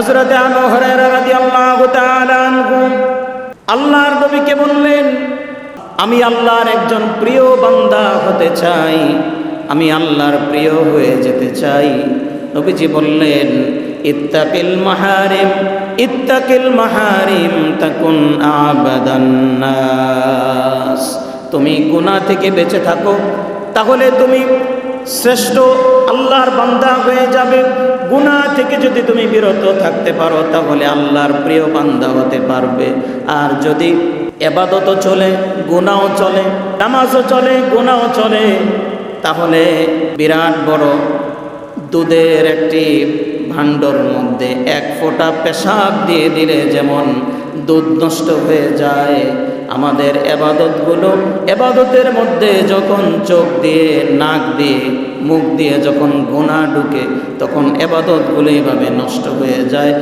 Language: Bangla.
হযরত আবু হুরায়রা রাদিয়াল্লাহু তাআলা আনহু আল্লাহর নবীকে বললেন, আমি আল্লাহর একজন প্রিয় বান্দা হতে চাই, আমি আল্লাহর প্রিয় হয়ে যেতে চাই। নবীজি বললেন, ইত্তাকিল মাহারিম, ইত্তাকিল মাহারিম তাকুন আবাদান নাস। তুমি গুনাহ থেকে বেঁচে থাকো, তাহলে তুমি শ্রেষ্ঠ আল্লাহর বান্দা হয়ে যাবে। গুনাহ থেকে যদি তুমি বিরত থাকতে পারো, তাহলে আল্লাহর প্রিয় বান্দা হতে পারবে। আর যদি ইবাদতও চলে, গুনাহও চলে, নামাজও চলে, গুনাহও চলে, তাহলে বিরাট বড় দুধের একটি ভাণ্ডর মধ্যে এক ফোঁটা পেশাব দিয়ে দিলে যেমন দুধ নষ্ট হয়ে যায়, আমাদের এবাদতগুলো, এবাদতের মধ্যে যখন চোখ দিয়ে, নাক দিয়ে, মুখ দিয়ে যখন গুনাহ ঢুকে, তখন এবাদতগুলো এইভাবে নষ্ট হয়ে যায়।